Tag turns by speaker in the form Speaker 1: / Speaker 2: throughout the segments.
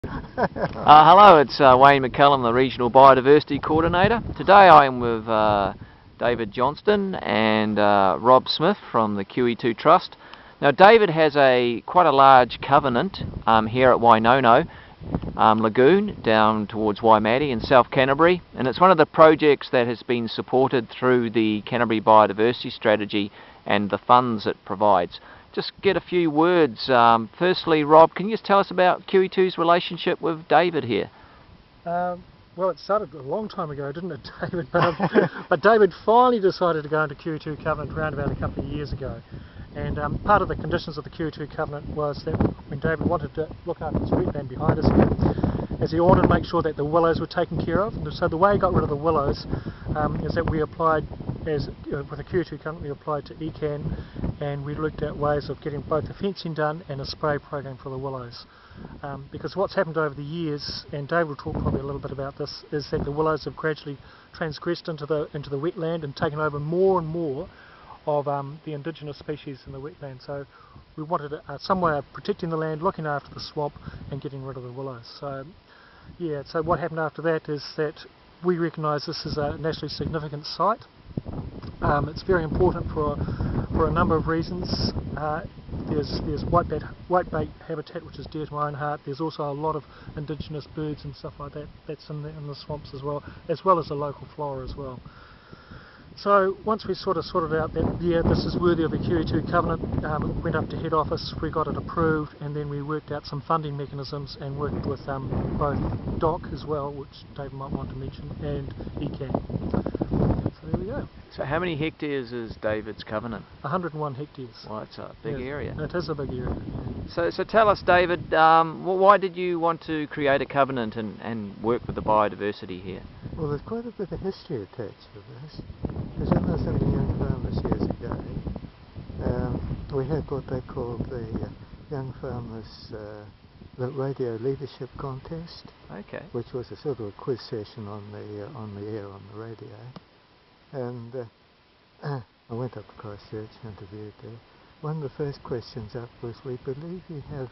Speaker 1: Hello, it's Wayne McCullum, the Regional Biodiversity Coordinator. Today I am with David Johnstone and Rob Smith from the QE2 Trust. Now David has quite a large covenant here at Wainono Lagoon down towards Waimate in South Canterbury, and it's one of the projects that has been supported through the Canterbury Biodiversity Strategy and the funds it provides. Just get a few words. Firstly, Rob, can you just tell us about QE2's relationship with David here?
Speaker 2: Well, it started a long time ago, didn't it, David? But David finally decided to go into QE2 covenant around about a couple of years ago. And part of the conditions of the QE2 covenant was that when David wanted to look after his wetland behind us here, as he wanted to make sure that the willows were taken care of. And so the way he got rid of the willows is that we applied, with the QE2 covenant, we applied to ECAN, and we looked at ways of getting both the fencing done and a spray program for the willows. Because what's happened over the years, and David will talk probably a little bit about this, is that the willows have gradually transgressed into the wetland and taken over more and more of the indigenous species in the wetland. So we wanted some way of protecting the land, looking after the swamp and getting rid of the willows. So yeah, so what happened after that is that we recognise this is a nationally significant site. It's very important for a number of reasons. There's whitebait habitat, which is dear to my own heart. There's also a lot of indigenous birds and stuff like that that's in the swamps as well as the local flora as well. So once we sort of sorted out that, yeah, this is worthy of the QE2 covenant, it went up to head office, we got it approved, and then we worked out some funding mechanisms and worked with both DOC as well, which David might want to mention, and ECAN. So there we go.
Speaker 1: So how many hectares is David's covenant?
Speaker 2: 101 hectares.
Speaker 1: Well, it's a big area.
Speaker 2: It is a big area.
Speaker 1: So tell us, David, why did you want to create a covenant and work with the biodiversity here?
Speaker 3: Well, there's quite a bit of history attached to this. Because when I was in the Young Farmers years ago, we had what they called the Young Farmers Radio Leadership Contest.
Speaker 1: Okay.
Speaker 3: Which was a sort of a quiz session on the air on the radio. And I went up to Christchurch, interviewed there. One of the first questions up was, we believe you have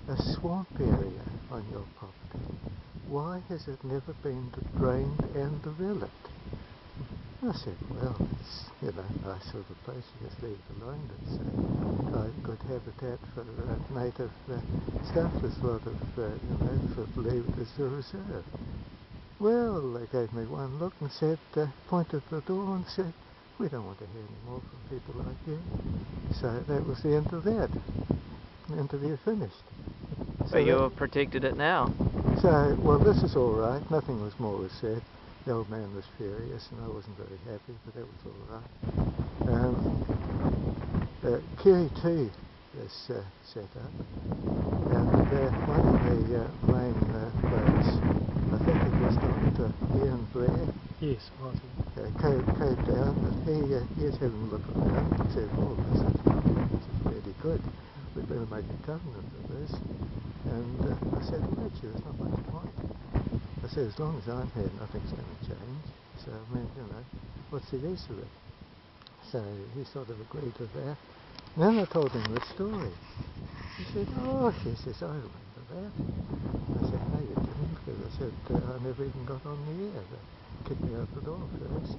Speaker 3: a swamp area on your property. Why has it never been drained and developed? I said, well, it's, nice sort of place, you just leave it alone. It's good habitat for native stuff. There's a lot of, leave it as a reserve. Well, they gave me one look and said, pointed to the door and said, we don't want to hear any more from people like you. So that was the end of that. The interview finished.
Speaker 1: So you've protected it now?
Speaker 3: So, well, this is all right. Nothing more was said. The old man was furious and I wasn't very happy, but that was all right. QE2 is set up, and one of the main folks, I think it was Dr. Ian Blair.
Speaker 2: Yes, right.
Speaker 3: Came down, and he was having a look around and said, oh, this is really good. We better make a covenant of this. And I said, well, actually, there's not much point. I said, as long as I'm here, nothing's going to change. So, I mean, what's the use of it? So he sort of agreed with that. And then I told him the story. He said, oh, she says, I remember that. I said, no, you didn't, because I said, I never even got on the air. They kicked me out the door first.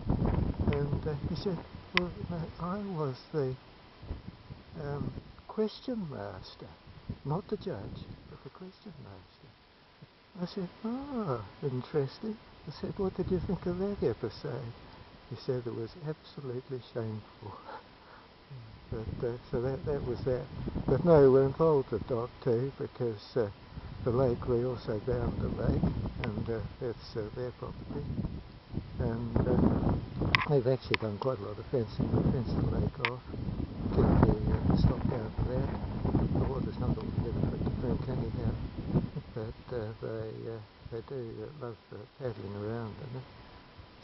Speaker 3: And he said, well, no, I was the question master, not the judge, but the question master. I said, oh, interesting. I said, what did you think of that episode? He said it was absolutely shameful. But so that was that. But no, we're involved with DOC too, because the lake, we also bound the lake, and that's their property. And they've actually done quite a lot of fencing. They fenced the lake off, keep the stock out of that. The water's not altogether fit to drink anyhow, but they do love paddling around in it.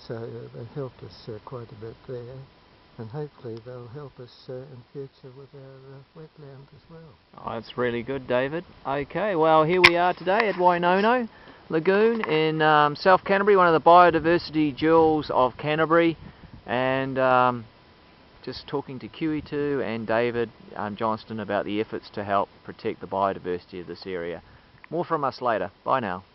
Speaker 3: So they've helped us quite a bit there. And hopefully they'll help us in future with our wetland as well.
Speaker 1: Oh, that's really good, David. Okay, well, here we are today at Wainono Lagoon in South Canterbury, one of the biodiversity jewels of Canterbury, and just talking to QE2 and David Johnstone about the efforts to help protect the biodiversity of this area. More from us later. Bye now.